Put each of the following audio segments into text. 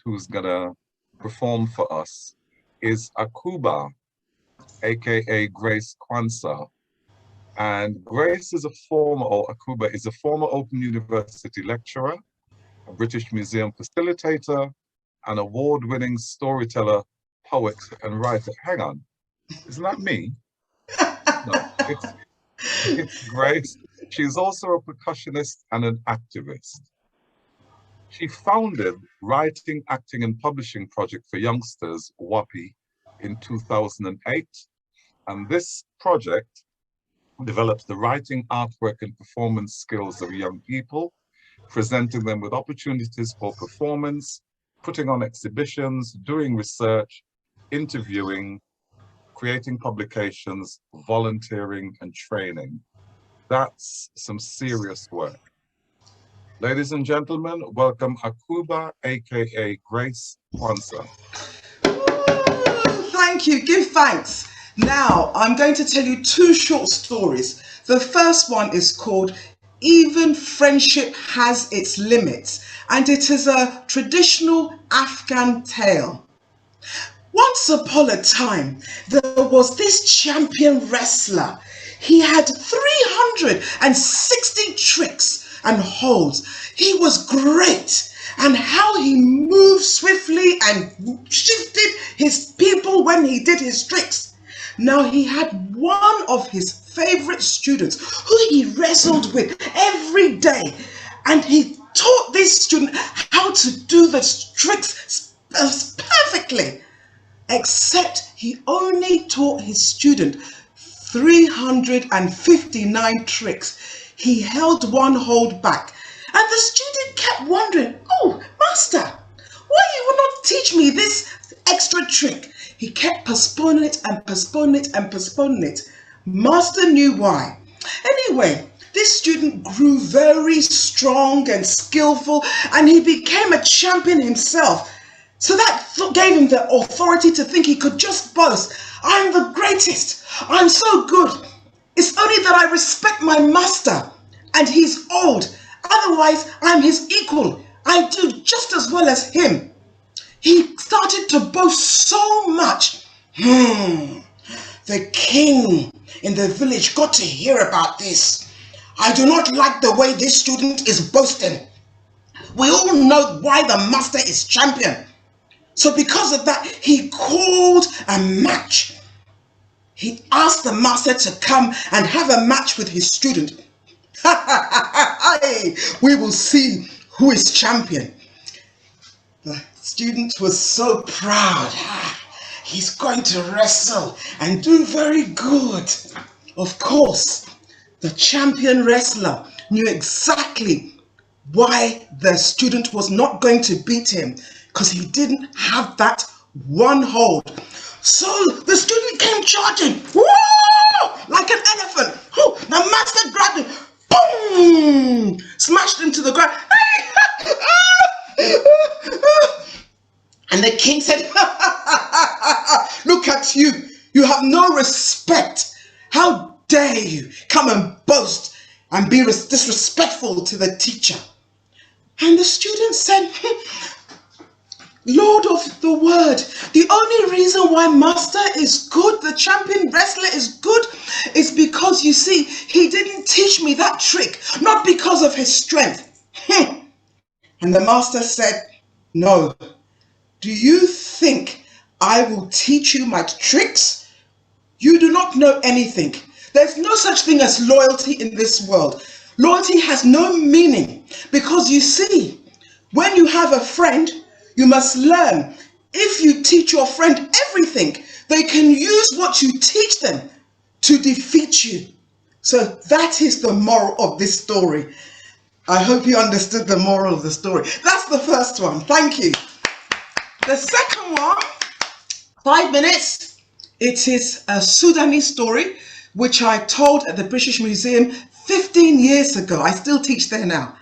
who's gonna perform for us is Akuba, aka Grace Kwanzaa. And Grace is Akuba is a former Open University lecturer, a British Museum facilitator, an award-winning storyteller, poet, and writer. Hang on, isn't that me? No, it's Grace. She's also a percussionist and an activist. She founded Writing, Acting and Publishing Project for Youngsters, WAPI, in 2008. And this project develops the writing, artwork and performance skills of young people, presenting them with opportunities for performance, putting on exhibitions, doing research, interviewing, creating publications, volunteering and training. That's some serious work. Ladies and gentlemen, welcome Akuba, aka Grace Kwanzaa. Thank you, give thanks. Now, I'm going to tell you two short stories. The first one is called Even Friendship Has Its Limits, and it is a traditional Afghan tale. Once upon a time, there was this champion wrestler. He had 360 tricks and holds. He was great, and how he moved swiftly and shifted his people when he did his tricks. Now he had one of his favorite students who he wrestled with every day, and he taught this student how to do the tricks perfectly, except he only taught his student 359 tricks. He held one hold back, and the student kept wondering, "Oh, master, why you will not teach me this extra trick?" He kept postponing it and postponing it and postponing it. Master knew why. Anyway, this student grew very strong and skillful, and he became a champion himself. So that gave him the authority to think he could just boast, "I'm the greatest, I'm so good. It's only that I respect my master, and he's old. Otherwise, I'm his equal. I do just as well as him." He started to boast so much. The king in the village got to hear about this. "I do not like the way this student is boasting. We all know why the master is champion." So because of that, he called a match. He asked the master to come and have a match with his student. We will see who is champion. The student was so proud. He's going to wrestle and do very good. Of course, the champion wrestler knew exactly why the student was not going to beat him, because he didn't have that one hold. So the student came charging, whoa, like an elephant. The master grabbed him, boom, smashed him to the ground. And the king said, "Look at you, you have no respect. How dare you come and boast and be disrespectful to the teacher?" And the student said, "Lord of the word, the only reason why master is good, the champion wrestler is good, is because, you see, he didn't teach me that trick, not because of his strength." And the master said, "No. Do you think I will teach you my tricks? You do not know anything. There's no such thing as loyalty in this world. Loyalty has no meaning, because you see, when you have a friend, you must learn. If you teach your friend everything, they can use what you teach them to defeat you." So that is the moral of this story. I hope you understood the moral of the story. That's the first one. Thank you. The second one, 5 minutes. It is a Sudanese story, which I told at the British Museum 15 years ago. I still teach there now.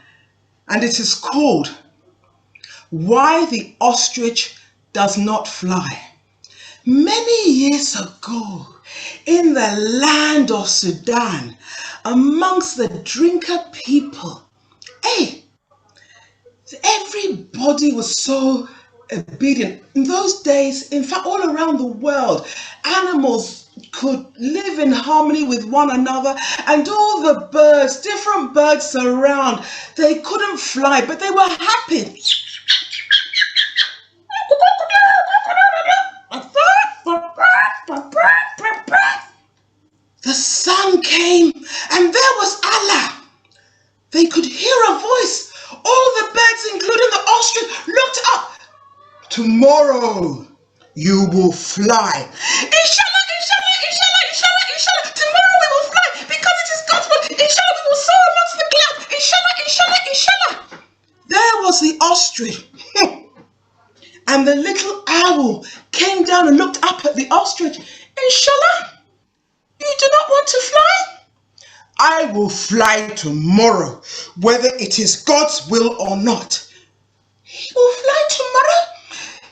And it is called Why the Ostrich Does Not Fly. Many years ago, in the land of Sudan, amongst the drinker people, everybody was so obedient. In those days, in fact, all around the world, animals could live in harmony with one another, and all the birds, different birds around, they couldn't fly, but they were happy. The sun came, and there was Allah. They could hear a voice. All the birds, including the ostrich, looked up. Tomorrow you will fly. Inshallah, inshallah, inshallah, inshallah, inshallah. Tomorrow we will fly because it is God's will. Inshallah, we will soar amongst the clouds. Inshallah, inshallah, inshallah. There was the ostrich. And the little owl came down and looked up at the ostrich. Inshallah, you do not want to fly? I will fly tomorrow, whether it is God's will or not. He will fly tomorrow,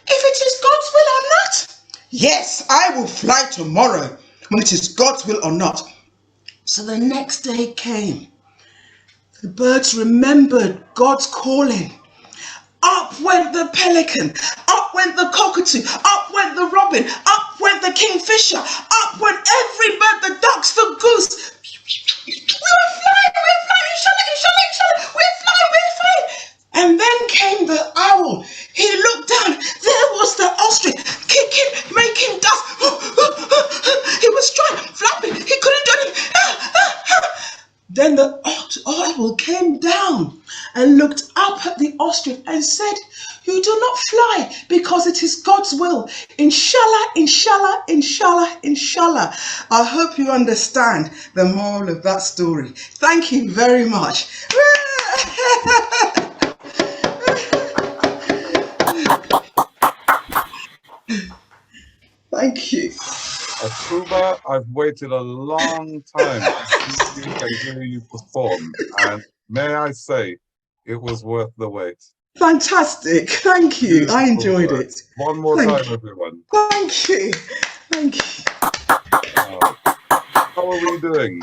if it is God's will or not? Yes, I will fly tomorrow, when it is God's will or not. So the next day came. The birds remembered God's calling. Up went the pelican, up went the cockatoo, up went the robin, up went the kingfisher, up went every bird, the ducks, the goose. We're flying, inshallah, inshallah, inshallah, we're flying. And then came the owl. He looked down, there was the ostrich, kicking, making dust. He was trying, flapping, he couldn't do anything. Then the owl came down and looked up at the ostrich and said, you do not fly because it is God's will. Inshallah, inshallah, inshallah, inshallah. I hope you understand the moral of that story. Thank you very much. Thank you. Akuba, I've waited a long time to see you and hear you perform, and may I say, it was worth the wait. Fantastic. Thank you. Beautiful. I enjoyed it. One more time, everyone. Thank you. Thank you. How are we doing?